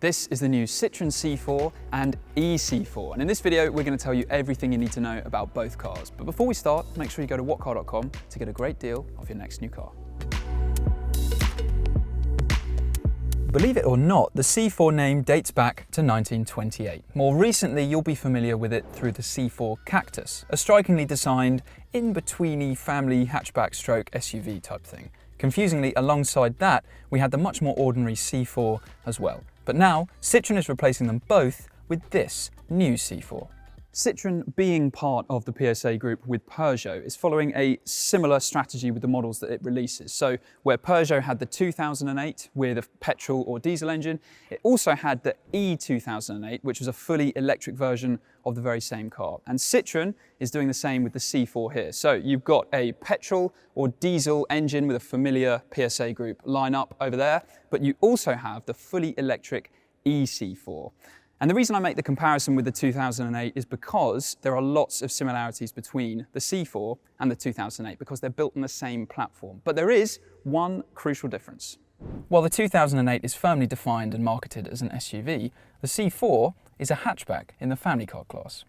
This is the new Citroen C4 and ë-C4, and in this video we're going to tell you everything you need to know about both cars. But before we start, make sure you go to whatcar.com to get a great deal off your next new car. Believe it or not, the C4 name dates back to 1928. More recently, you'll be familiar with it through the C4 Cactus, a strikingly designed, in-betweeny family hatchback stroke SUV type thing. Confusingly, alongside that, we had the much more ordinary C4 as well. But now, Citroen is replacing them both with this new C4. Citroen, being part of the PSA group with Peugeot, is following a similar strategy with the models that it releases. So where Peugeot had the 2008 with a petrol or diesel engine, it also had the E2008, which was a fully electric version of the very same car. And Citroen is doing the same with the C4 here. So you've got a petrol or diesel engine with a familiar PSA group lineup over there, but you also have the fully electric ë-C4. And the reason I make the comparison with the 2008 is because there are lots of similarities between the C4 and the 2008 because they're built on the same platform. But there is one crucial difference. While the 2008 is firmly defined and marketed as an SUV, the C4 is a hatchback in the family car class.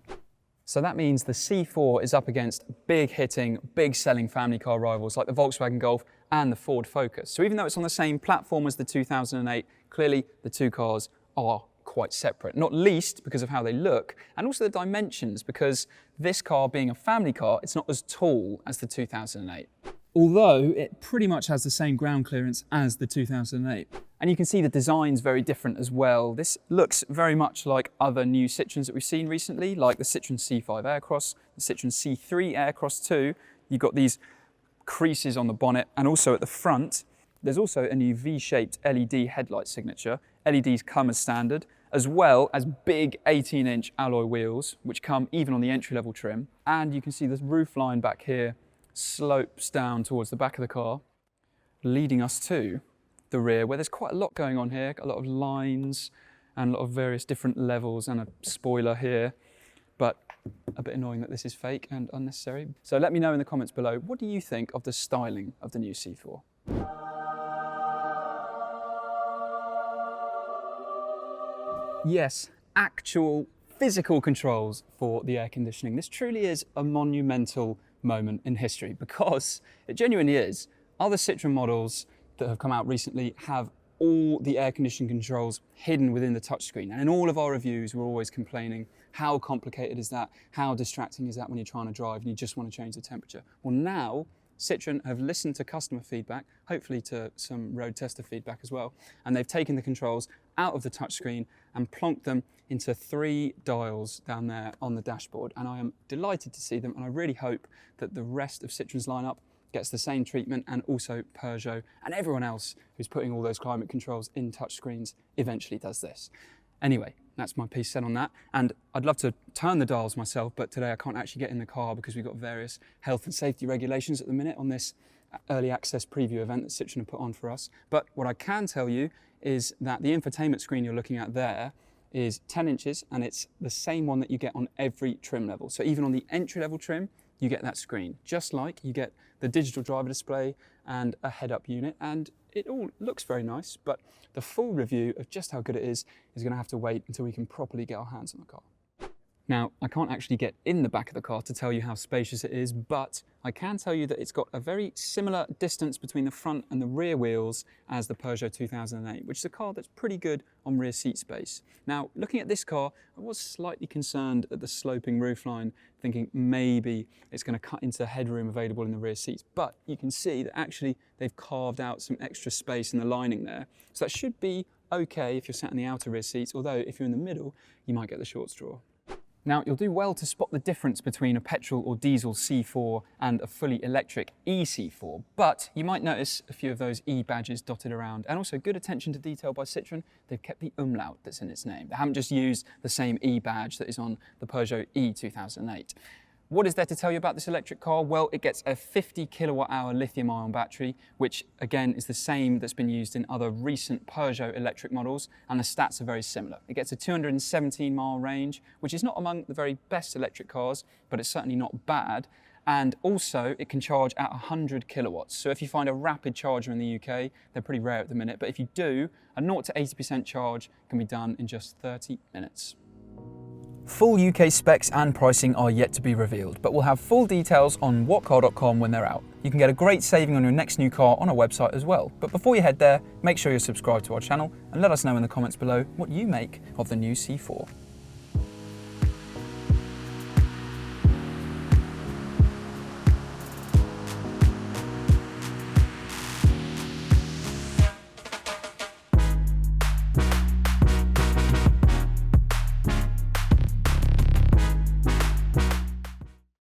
So that means the C4 is up against big-hitting, big-selling family car rivals like the Volkswagen Golf and the Ford Focus. So even though it's on the same platform as the 2008, clearly the two cars are quite separate, not least because of how they look and also the dimensions, because this car being a family car, it's not as tall as the 2008. Although it pretty much has the same ground clearance as the 2008. And you can see the design's very different as well. This looks very much like other new Citroens that we've seen recently, like the Citroen C5 Aircross, the Citroen C3 Aircross 2. You've got these creases on the bonnet, and also at the front, there's also a new V-shaped LED headlight signature. LEDs come as standard, as well as big 18-inch alloy wheels, which come even on the entry-level trim. And you can see this roof line back here slopes down towards the back of the car, leading us to the rear, where there's quite a lot going on here, a lot of lines and a lot of various different levels, and a spoiler here, but a bit annoying that this is fake and unnecessary. So let me know in the comments below, what do you think of the styling of the new C4? Yes, actual physical controls for the air conditioning. This truly is a monumental moment in history because it genuinely is. Other Citroen models that have come out recently have all the air conditioning controls hidden within the touchscreen. And in all of our reviews, we're always complaining, how complicated is that? How distracting is that when you're trying to drive and you just want to change the temperature? Well, now Citroen have listened to customer feedback, hopefully to some road tester feedback as well, and they've taken the controls out of the touchscreen and plonked them into 3 dials down there on the dashboard. And I am delighted to see them, and I really hope that the rest of Citroen's lineup gets the same treatment, and also Peugeot and everyone else who's putting all those climate controls in touchscreens eventually does this. Anyway, that's my piece said on that. And I'd love to turn the dials myself, but today I can't actually get in the car because we've got various health and safety regulations at the minute on this early access preview event that Citroen have put on for us. But what I can tell you is that the infotainment screen you're looking at there is 10 inches, and it's the same one that you get on every trim level. So even on the entry-level trim, you get that screen, just like you get the digital driver display and a head-up unit, and it all looks very nice, but the full review of just how good it is going to have to wait until we can properly get our hands on the car. Now, I can't actually get in the back of the car to tell you how spacious it is, but I can tell you that it's got a very similar distance between the front and the rear wheels as the Peugeot 2008, which is a car that's pretty good on rear seat space. Now, looking at this car, I was slightly concerned at the sloping roofline, thinking maybe it's going to cut into the headroom available in the rear seats, but you can see that actually they've carved out some extra space in the lining there. So that should be okay if you're sat in the outer rear seats, although if you're in the middle, you might get the short straw. Now, you'll do well to spot the difference between a petrol or diesel C4 and a fully electric ë-C4, but you might notice a few of those E badges dotted around, and also good attention to detail by Citroen. They've kept the umlaut that's in its name. They haven't just used the same E badge that is on the Peugeot E2008. What is there to tell you about this electric car? Well, it gets a 50 kilowatt-hour lithium-ion battery, which again is the same that's been used in other recent Peugeot electric models, and the stats are very similar. It gets a 217-mile range, which is not among the very best electric cars, but it's certainly not bad. And also it can charge at 100 kilowatts. So if you find a rapid charger in the UK, they're pretty rare at the minute, but if you do, a 0 to 80% charge can be done in just 30 minutes. Full UK specs and pricing are yet to be revealed, but we'll have full details on whatcar.com when they're out. You can get a great saving on your next new car on our website as well. But before you head there, make sure you're subscribed to our channel and let us know in the comments below what you make of the new C4.